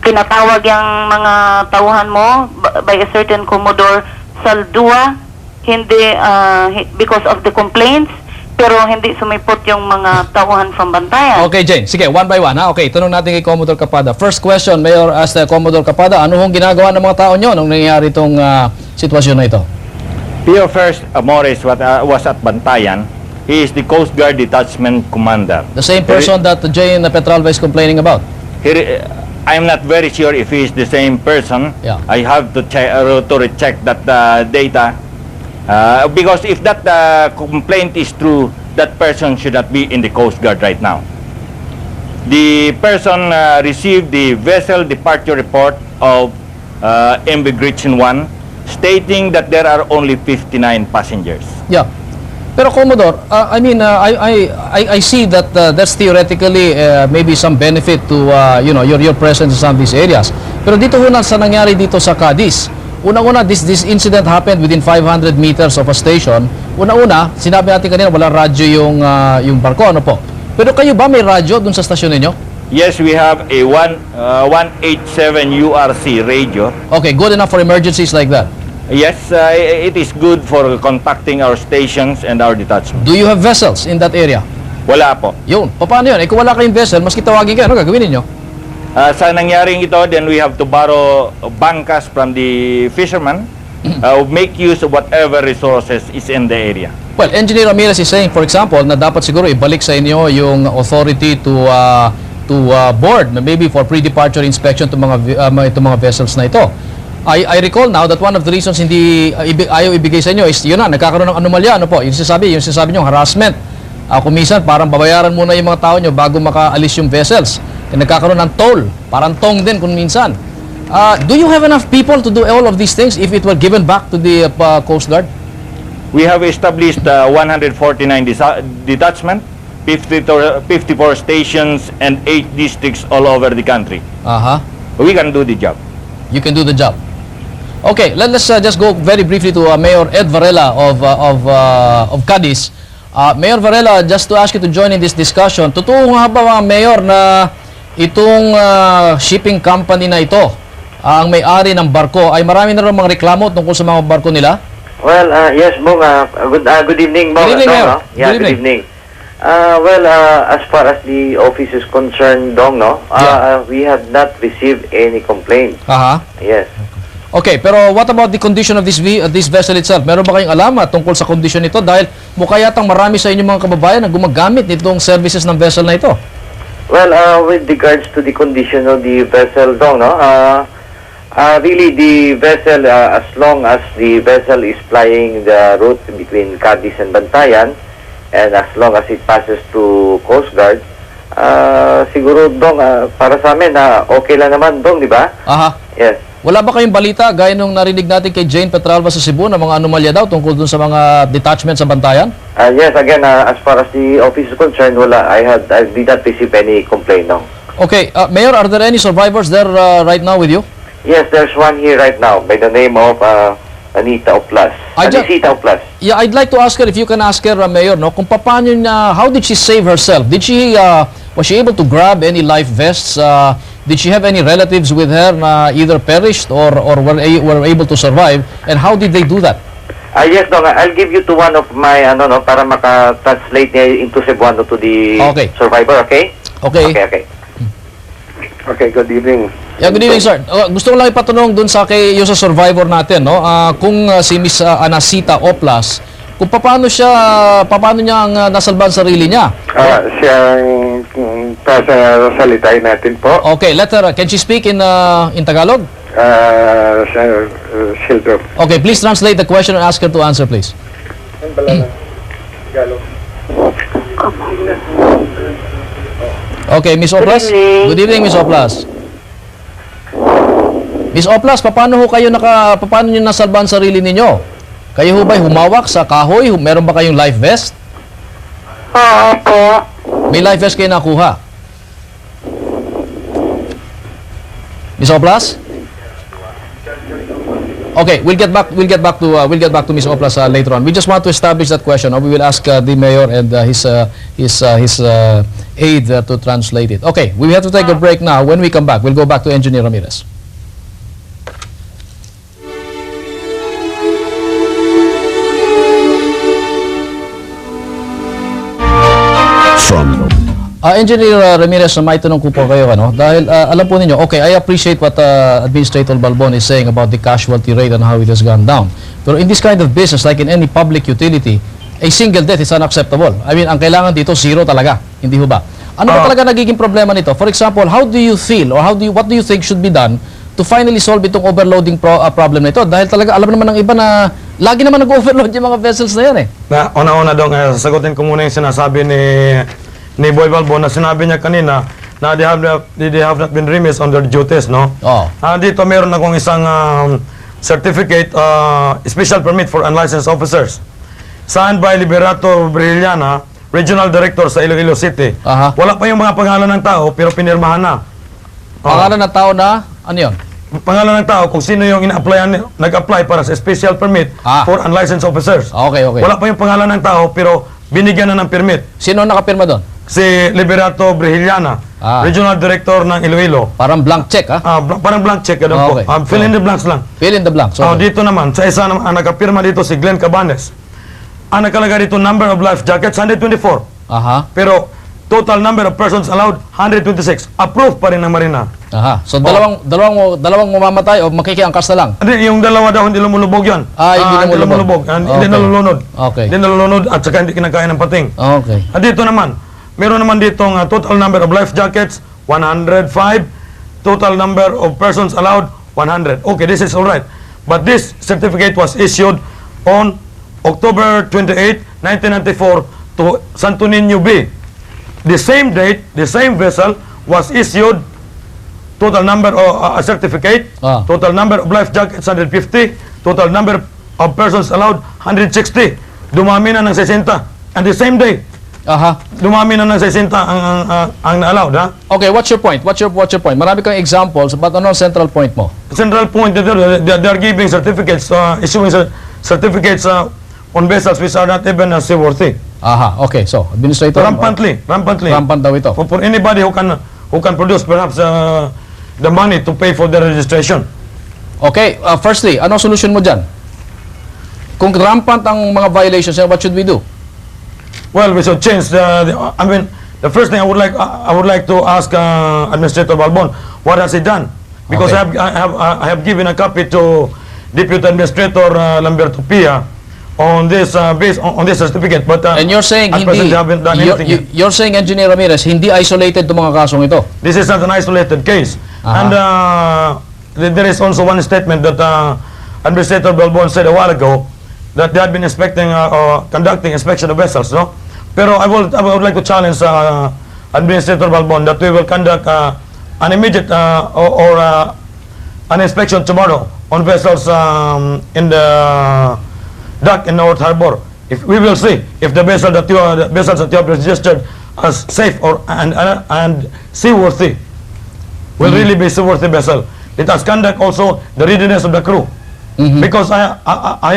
Pinatawag yung mga tauhan mo by a certain Commodore Saldua because of the complaints, pero hindi sumipot yung mga tauhan from Bantayan. Okay, Jane. Sige, one by one, ha? Okay, tanong natin kay Commodore Capada. First question, Mayor, asked Commodore Capada, ano hong ginagawa ng mga tao nyo nung nangyayari itong sitwasyon na ito? Pio First Amores was at Bantayan. He is the Coast Guard Detachment Commander. The same person that Jane Petralva is complaining about? I'm not very sure if he is the same person. Yeah. I have to recheck that data. Because if that complaint is true, that person should not be in the Coast Guard right now. The person received the vessel departure report of MV Gretchen 1 stating that there are only 59 passengers. Yeah. Pero Commodore, I see that that's theoretically maybe some benefit to your presence in some of these areas. Pero dito sa nangyari dito sa Cadiz, unang-una, this incident happened within 500 meters of a station. Una-una, sinabi natin kanina, walang radyo yung barko, ano po? Pero kayo ba may radyo dun sa stasyon ninyo? Yes, we have a 187 URC radio. Okay, good enough for emergencies like that? Yes, it is good for contacting our stations and our detachment. Do you have vessels in that area? Wala po. Yun, paano yun? Kung wala kayong vessel, maski tawagin kayo, ano gagawin ninyo? Sa nangyaring ito, then we have to borrow bangkas from the fishermen, make use of whatever resources is in the area. Well, Engineer Ramirez is saying, for example, na dapat siguro ibalik sa inyo yung authority to board, maybe for pre-departure inspection itong mga vessels na ito. I recall now that one of the reasons hindi ayaw ibigay sa inyo is yun na, nagkakaroon ng anomalya, ano po, yung sinasabi nyo, harassment. Kumisan, parang babayaran muna yung mga tao nyo bago makaalis yung vessels. Nagkakaroon ng toll, parang tong din kung minsan. Do you have enough people to do all of these things if it were given back to the Coast Guard? We have established 149 detachment, 54 stations, and 8 districts all over the country. We can do the job. You can do the job. Okay, let's just go very briefly to Mayor Ed Varela of Cadiz. Mayor Varela, just to ask you to join in this discussion, totoo nga ba, Mayor, na itong shipping company na ito, ang may-ari ng barko, ay marami na rin mga reklamo tungkol sa mga barko nila? Well, yes, Bong. Good evening, Bong. Good evening, Mayor. Yeah, good evening. As far as the office is concerned, Dong, we have not received any complaint. Yes. Okay, pero what about the condition of this vessel itself? Meron ba kayong alam tungkol sa condition nito? Dahil mukha yatang marami sa inyong mga kababayan na gumagamit nitong services ng vessel na ito. Well, with regards to the condition of the vessel, Dong, really the vessel, as long as the vessel is flying the route between Cadiz and Bantayan, and as long as it passes to Coast Guard, siguro, Dong, para sa amin, okay lang naman, Dong, di ba? Yes. Wala ba kayong balita, gaya nung narinig natin kay Jane Petralva sa Cebu, na mga anomalya daw tungkol dun sa mga detachment sa Bantayan? Yes, again, as far as the office is concerned, wala. I did not receive any complaint, no. Okay, Mayor, are there any survivors there right now with you? Yes, there's one here right now by the name of Anita Oplas. Anisita Oplas. Yeah, I'd like to ask her, if you can ask her, Mayor, no, kung paano niya, how did she save herself? Did she, was she able to grab any life vests? Did she have any relatives with her na either perished or were able to survive? And how did they do that? Yes, Dong. I'll give you to one of my, para maka-translate niya into Cebuano to the survivor, okay? Okay. Okay, good evening. Yeah, good evening, sir. Gusto ko lang ipatanong dun sa yung sa survivor natin, no? Kung si Miss Anasita Oplas, kung paano niya ang nasalba ang sarili niya? Siyang salitain natin po. Okay, let her. Can she speak in Tagalog? Okay, please translate the question and ask her to answer, please. Okay, Miss Oplas. Good evening, Miss Oplas. Miss Oplas, paano niyo nasalba ang sarili ninyo? Kayo ho ba'y humawak sa kahoy? Meron ba kayong life vest? Po. May life vest kayo nakuha? Miss Oplas? Okay, we'll get back to Miss Oplas later on. We just want to establish that question. We will ask the mayor and his aide to translate it. Okay, we have to take a break now. When we come back, we'll go back to Engineer Ramirez. from Engineer Ramirez, may tanong ko po kayo, dahil alam po ninyo, okay, I appreciate what Administrator Balbon is saying about the casualty rate and how it has gone down. Pero in this kind of business, like in any public utility, a single death is unacceptable. I mean, ang kailangan dito, zero talaga. Hindi ho ba? Ano ba talaga nagiging problema nito? For example, how do you feel or what do you think should be done to finally solve itong overloading problem na ito? Dahil talaga, alam naman ng iba na lagi naman nag-overload yung mga vessels na yan Una-una dong, sasagutin ko muna yung sinasabi ni Boy Balbon na sinabi niya kanina na they have not been remiss on their duties, no? Dito meron akong isang certificate, special permit for unlicensed officers. Signed by Liberato Brillana, Regional Director sa Iloilo City. Wala pa yung mga pangalan ng tao, pero pinirmahan na. Pangalan ng tao na? Ano yun? Pangalan ng tao kung sino yung nag-apply para sa special permit for unlicensed officers. Okay. Wala pa yung pangalan ng tao, pero binigyan na ng permit. Sino nakapirma doon? Si Liberato Brillana, Regional Director ng Iloilo. Parang blank check, parang blank check, po. Fill in the blanks lang. Fill in the blanks. Dito naman, sa isa ang nakapirma dito si Glenn Cabanes. Ang nakalagay dito, number of life jackets, 124. Pero total number of persons allowed, 126. Approved pa rin ng Marina. So dalawang mamamatay o makikiangkas na lang? Hindi, yung dalawa daw hindi lumulubog yan. Hindi lumulubog. Hindi nalulunod. Okay. Hindi nalulunod at saka hindi kinakain ng pating. Okay. Dito naman, meron naman dito total number of life jackets, 105. Total number of persons allowed, 100. Okay, this is all right. But this certificate was issued on October 28, 1994 to Santo Niño B. The same date, the same vessel was issued total number of a certificate, total number of life jackets 150, total number of persons allowed 160. Dumami na ng 60. And the same day, dumami na ng 60 ang na-allowed, Okay, what's your point? What's your point? Marami kang examples, but ano ang central point mo? Central point, they are giving certificates, issuing certificates on vessels which are not even seaworthy. Okay. So, Administrator? Rampantly. Rampant daw ito. For anybody who can produce perhaps the money to pay for the registration. Okay, firstly, ano solution mo dyan? Kung rampant ang mga violations, what should we do? Well, we should change the first thing I would like to ask Administrator Balbon, what has he done? Because I have given a copy to Deputy Administrator Lamberto Pia on this based on this certificate, but and you're saying haven't done anything. You're saying, Engineer Ramirez, hindi isolated itong mga kasong ito. This is not an isolated case. And there is also one statement that Administrator Balbon said a while ago that they had been inspecting conducting inspection of vessels, no? Pero I would like to challenge Administrator Balbon that we will conduct an immediate or an inspection tomorrow on vessels in the dock in North Harbor. If we will see if the vessels that you have registered as safe and seaworthy will really be seaworthy vessel. Let us conduct also the readiness of the crew, because I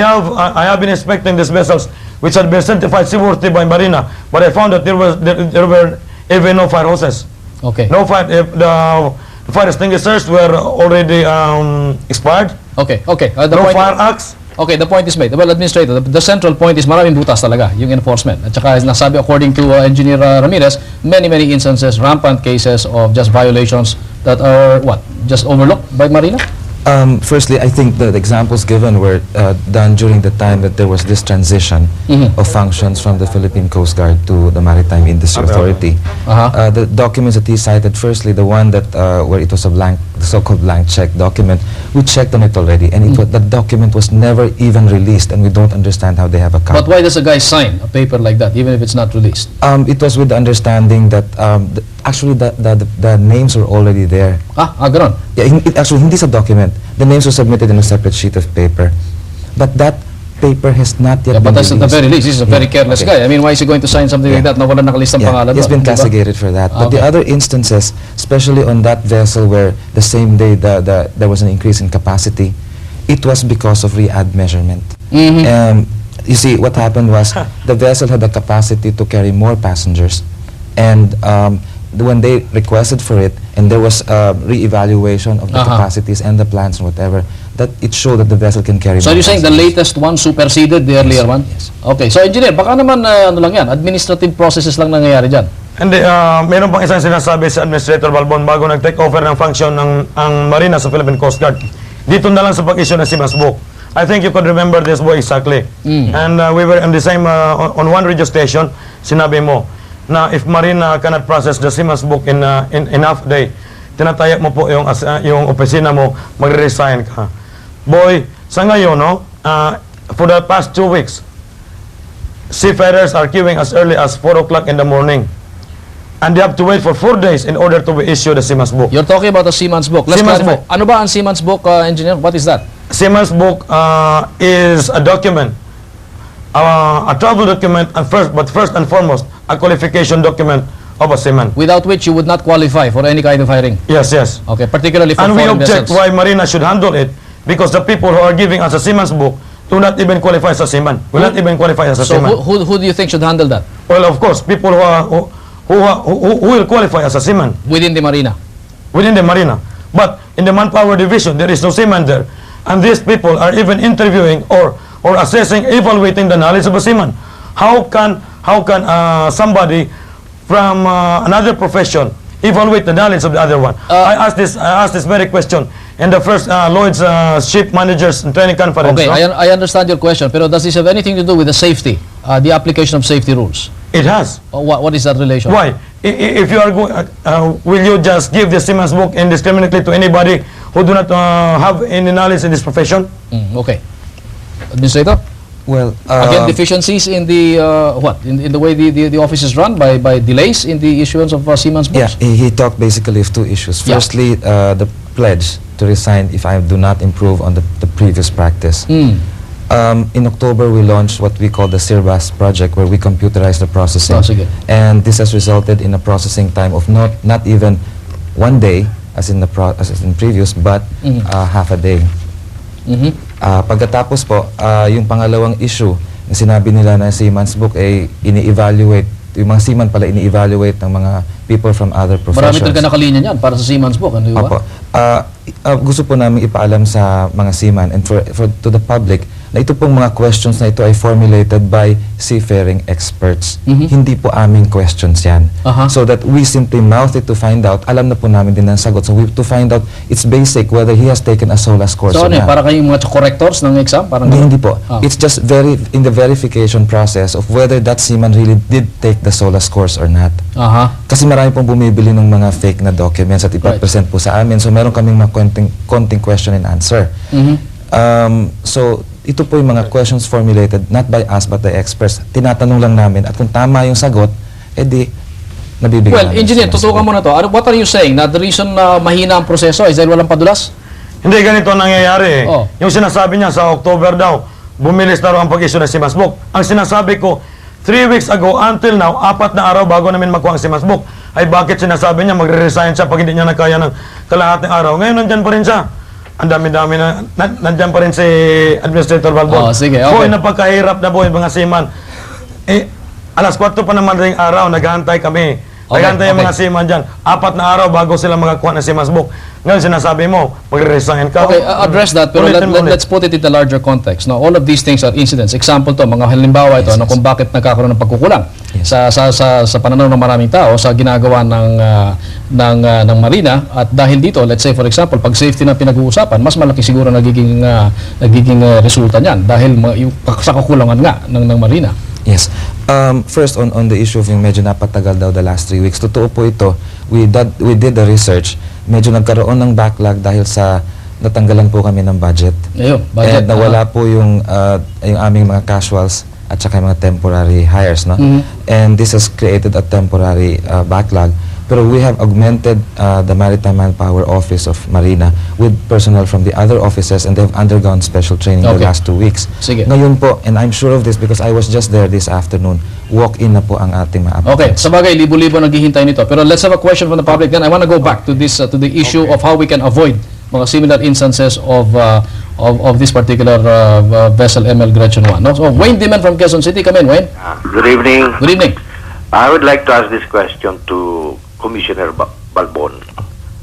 have been inspecting these vessels which had been certified seaworthy by Marina, but I found that there were even no fire hoses. Okay. No fire. The fire extinguishers were already expired. Okay. No fire axe. Okay, the point is made. Well, Administrator, the central point is maraming butas talaga, yung enforcement. At saka nasabi according to Engineer Ramirez, many instances, rampant cases of just violations that are, just overlooked by Marina? Firstly, I think the examples given were done during the time that there was this transition of functions from the Philippine Coast Guard to the Maritime Industry Authority. The documents that he cited, firstly, the one that where it was the so-called blank check document, we checked on it already, and that document was never even released, and we don't understand how they have a copy. But why does a guy sign a paper like that, even if it's not released? It was with the understanding that actually the names were already there. Ganon? Yeah, actually, hindi sa document. The names were submitted in a separate sheet of paper. But that paper has not yet been but that's released. at the very least. He's a very careless guy. I mean, why is he going to sign something like that na wala nakalistang pangalan? He's been castigated for that. But the other instances, especially on that vessel where the same day there was an increase in capacity, it was because of re-add measurement. You see, what happened was the vessel had the capacity to carry more passengers, and when they requested for it, and there was a re-evaluation of the capacities and the plans and whatever, that it showed that the vessel can carry. So you're saying the latest one superseded the earlier one? Yes. Okay, so engineer, baka naman ano lang yan, administrative processes lang nangyayari dyan. Hindi, meron pang isang sinasabi sa Administrator Balbon bago nag-take over ng function ng ang Marina sa Philippine Coast Guard. Dito na lang sa pag-issue ng Seaman's Book. I think you could remember this boy exactly. And we were on the same, on one radio station, sinabi mo, na if Marina cannot process the Seaman's Book in half day, tinatayak mo po yung opisina mo, magre-resign ka. Boy, sa ngayon, no, for the past 2 weeks, seafarers are queuing as early as 4 o'clock in the morning. And they have to wait for 4 days in order to issue the Seaman's Book. You're talking about the Seaman's Book. Let's clarify. Ano ba ang Seaman's Book, engineer? What is that? Seaman's Book is a document, a travel document, and first and foremost, a qualification document of a seaman. Without which you would not qualify for any kind of hiring? Yes, yes. Okay, particularly for and we foreign object vessels. why Marina should handle it, because the people who are giving us a Seaman's Book do not even qualify as a seaman. Will not even qualify as a So seaman. who do you think should handle that? Well, of course, people who will qualify as a seaman. Within the Marina? Within the Marina. But in the manpower division, there is no seaman there. And these people are even interviewing or assessing, evaluating the knowledge of a seaman. How can somebody from another profession evaluate the knowledge of the other one? I asked this very question in the first Lloyd's Ship Managers Training Conference. Okay, no? I understand your question, pero does this have anything to do with the safety, the application of safety rules? It has. What is that relation? Why? If you are going, will you just give the Seaman's Book indiscriminately to anybody who do not have any knowledge in this profession? Okay. Administrator? Well, again, deficiencies in the in the way the office is run by delays in the issuance of Seaman's Books? Yeah, he talked basically of 2 issues. Firstly, the pledge to resign if I do not improve on the previous practice. In October, we launched what we call the SIRBAS project, where we computerize the processing. And this has resulted in a processing time of not even 1 day, as in previous, but half a day. Pagkatapos po, yung pangalawang issue, na sinabi nila na Seaman's Book ay ini-evaluate, yung mga seaman pala ini-evaluate ng mga people from other professions. Marami talaga nakalinya niyan para sa Seaman's Book, ano ba? Gusto po namin ipaalam sa mga seaman and to the public na ito pong mga questions na ito ay formulated by seafaring experts. Hindi po aming questions yan. So that we simply mouth it to find out, alam na po namin din ang sagot. So we have to find out, it's basic whether he has taken a SOLAS course or not. Para kayong mga correctors ng exam? Hindi po. It's just in the verification process of whether that seaman really did take the SOLAS course or not. Kasi marami pong bumibili ng mga fake na documents at ipapresent po sa amin. So meron kaming mga konting question and answer. So ito po yung mga questions formulated not by us but by experts. Tinatanong lang namin at kung tama yung sagot, edi nabibigyan. Well, engineer, tutukan mo na to. What are you saying? Na the reason na mahina ang proseso is dahil walang padulas? Hindi, ganito nangyayari. Yung sinasabi niya sa October daw, bumilis na raw ang pag-issue ng Seaman's Book. Ang sinasabi ko, 3 weeks ago until now, 4 na araw bago namin makuha ang Seaman's Book. Ay bakit sinasabi niya magre-resign siya pag hindi niya nakaya ng kalahating araw? Ngayon nandyan pa rin siya. Ang dami-dami na, nandyan pa rin si Administrator Balbon. Sige, Boy, napagkahirap na boy, mga seaman. Alas 4 pa naman rin araw, naghahantay kami. Naghahantay yung mga seaman dyan. 4 na araw bago sila makakuha ng Seaman's Book. Ngayon sinasabi mo, magre-resign ka. Okay, address that, pero let's put it in the larger context. Now, all of these things are incidents. Example to, mga halimbawa ito, kung bakit nagkakaroon ng pagkukulang sa pananaw ng maraming tao sa ginagawa ng Marina. At dahil dito, let's say for example, pag safety na pinag-uusapan, mas malaki siguro nagiging resulta niyan dahil sa kakulangan nga ng Marina. Yes. First, on the issue of yung medyo napatagal daw the last 3 weeks, totoo po ito. We did the research. Medyo nagkaroon ng backlog dahil sa natanggalan po kami ng budget. Budget. And nawala po yung aming mga casuals at saka yung mga temporary hires. No? And this has created a temporary backlog. Pero we have augmented the Maritime Manpower Office of Marina with personnel from the other offices and they've undergone special training the last 2 weeks. Ngayon po, and I'm sure of this because I was just there this afternoon, walk-in na po ang ating mga applicants. Okay, sabagay, libo-libo naghihintay nito. Pero let's have a question from the public. Then I want to go back to this to the issue of how we can avoid mga similar instances of this particular vessel ML Gretchen 1. No? So Wayne Diman from Quezon City, come in, Wayne. Good evening. Good evening. I would like to ask this question to Commissioner Balbon,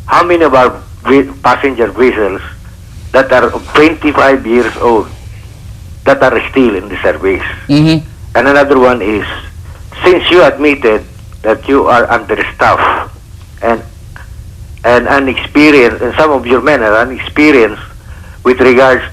how many of our passenger vessels that are 25 years old that are still in the service? Mm-hmm. And another one is, since you admitted that you are understaffed and unexperienced, and some of your men are unexperienced with regards